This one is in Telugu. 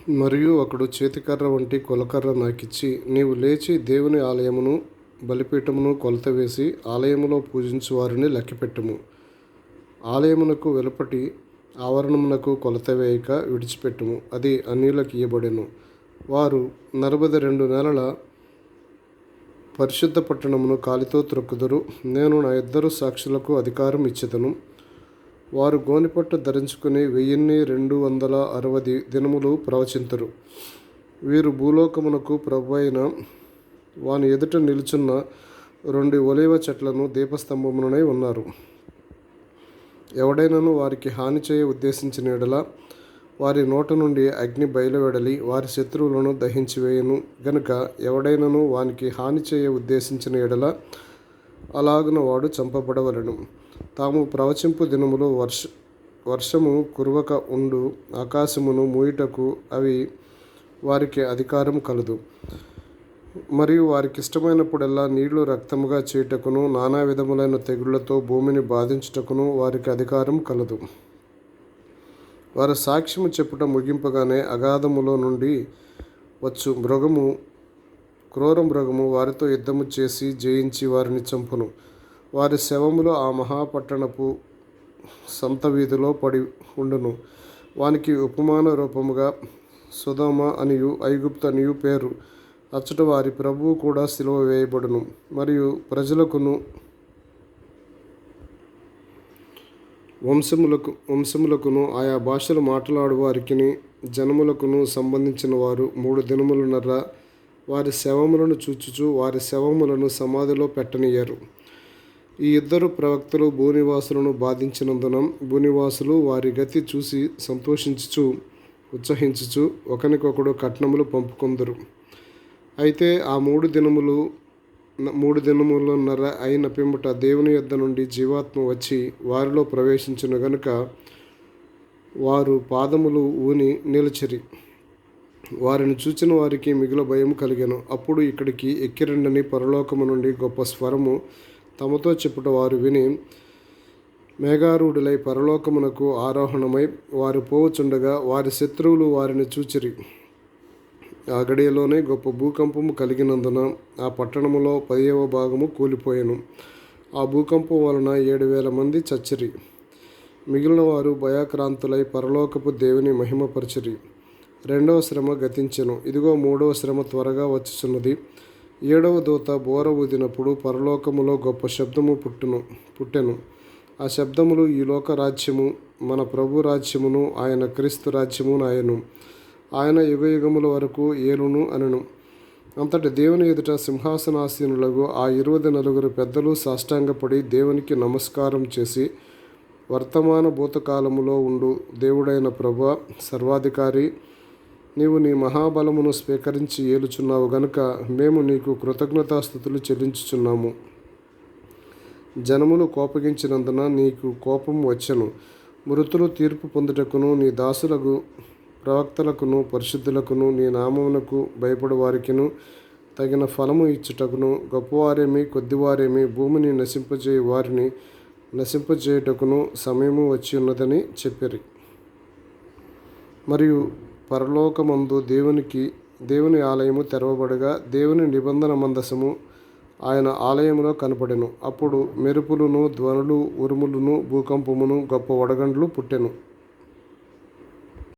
మరియు ఒకడు చేతికర్ర వంటి కొలకర్ర నాకిచ్చి, నీవు లేచి దేవుని ఆలయమును బలిపీఠమును కొలత వేసి ఆలయములో పూజించు వారిని లెక్కపెట్టుము. ఆలయమునకు వెలుపటి ఆవరణమునకు కొలత వేయక విడిచిపెట్టుము. అది అన్యులకు ఇయ్యబడెను. వారు 42 నెలల పరిశుద్ధ పట్టణమును కాలితో త్రొక్కుదురు. నేను నా 2 సాక్షులకు అధికారం ఇచ్చెదను. వారు గోనెపట్టు ధరించుకుని 1260 దినములు ప్రవచింతురు. వీరు భూలోకమునకు ప్రభువైన వాని ఎదుట నిలుచున్న 2 ఒలీవ చెట్లను దీపస్తంభమునై ఉన్నారు. ఎవడైనను వారికి హాని చేయ ఉద్దేశించిన యెడల వారి నోట నుండి అగ్ని బయలువెడలి వారి శత్రువులను దహించివేయును గనుక ఎవడైనను వానికి హాని చేయ ఉద్దేశించిన యెడల అలాగున వాడు చంపబడవలెను. తాము ప్రవచింపు దినములో వర్షము కురవక ఉండు ఆకాశమును మూయుటకు అవి వారికి అధికారం కలదు. మరియు వారికి ఇష్టమైనప్పుడెల్లా నీళ్లు రక్తముగా చేయుటకును నానా విధములైన తెగుళ్లతో భూమిని బాధించుటకును వారికి అధికారం కలదు. వారు సాక్ష్యము చెప్పుట ముగింపగానే అగాధములో నుండి వచ్చు క్రూర మృగము వారితో యుద్ధము చేసి జయించి వారిని చంపును. వారి శవములు ఆ మహాపట్టణపు సంత వీధిలో పడి ఉండును. వానికి ఉపమాన రూపముగా సొదొమ అనియు ఐగుప్తు అనియు పేరు. అచ్చట వారి ప్రభువు కూడా సిలువ వేయబడును. మరియు ప్రజలకును వంశములకును ఆయా భాషలు మాట్లాడు వారికిని జనములకును సంబంధించిన వారు 3 దినములున్నర వారి శవములను చూచుచు వారి శవములను సమాధిలో పెట్టనియ్యరు. ఈ 2 ప్రవక్తలు భూనివాసులను బాధించినందున భూనివాసులు వారి గతి చూసి సంతోషించుచు ఉత్సహించుచు ఒకనికొకడు కట్నములు పంపుకొందురు. అయితే ఆ 3 దినములున్నర అయిన పిమ్మట దేవుని యొద్ద నుండి జీవాత్మ వచ్చి వారిలో ప్రవేశించును గనుక వారు పాదములు ఊని నిలిచిరి. వారిని చూచిన వారికి మిగుల భయం కలిగెను. అప్పుడు ఇక్కడికి ఎక్కిరండని పరలోకము నుండి గొప్ప స్వరము తమతో చెప్పుట వారు విని మేఘారూఢులై పరలోకమునకు ఆరోహణమై వారు పోవుచుండగా వారి శత్రువులు వారిని చూచిరి. ఆ గడియలోనే గొప్ప భూకంపము కలిగినందున ఆ పట్టణములో 10వ భాగము కూలిపోయెను. ఆ భూకంపం వలన 7,000 మంది చచ్చిరి. మిగిలిన వారు భయాక్రాంతులై పరలోకపు దేవుని మహిమపరచిరి. 2వ శ్రమ గతించెను. ఇదిగో 3వ శ్రమ త్వరగా వచ్చుచున్నది. 7వ దూత బోర ఊదినప్పుడు పరలోకములో గొప్ప శబ్దము పుట్టెను. ఆ శబ్దములు ఈ లోక రాజ్యము మన ప్రభు రాజ్యమును ఆయన క్రీస్తు రాజ్యము నాయను. ఆయన యుగయుగముల వరకు ఏలును అనెను. అంతటి దేవుని ఎదుట సింహాసనాసీనులకు ఆ 24 పెద్దలు సాష్టాంగపడి దేవునికి నమస్కారం చేసి, వర్తమాన భూతకాలములో ఉండు దేవుడైన ప్రభువా, సర్వాధికారి, నీవు నీ మహాబలమును స్వీకరించి ఏలుచున్నావు గనుక మేము నీకు కృతజ్ఞతాస్తుతులు చెల్లించుచున్నాము. జనములు కోపగించినందున నీకు కోపం వచ్చెను. మృతులు తీర్పు పొందుటకును నీ దాసులకు ప్రవక్తలకును పరిశుద్ధులకును నీ నామమునకు భయపడు వారికిను తగిన ఫలము ఇచ్చుటకును గొప్పవారేమి కొద్దివారేమి భూమిని నశింపజేయు వారిని నశింపజేయుటకును సమయము వచ్చి ఉన్నదని చెప్పిరి. మరియు పరలోకమందు దేవుని ఆలయము తెరవబడగా దేవుని నిబంధన మందసము ఆయన ఆలయములో కనపడెను. అప్పుడు మెరుపులును ధ్వనులు ఉరుములును భూకంపమును గొప్ప వడగండ్లు పుట్టెను.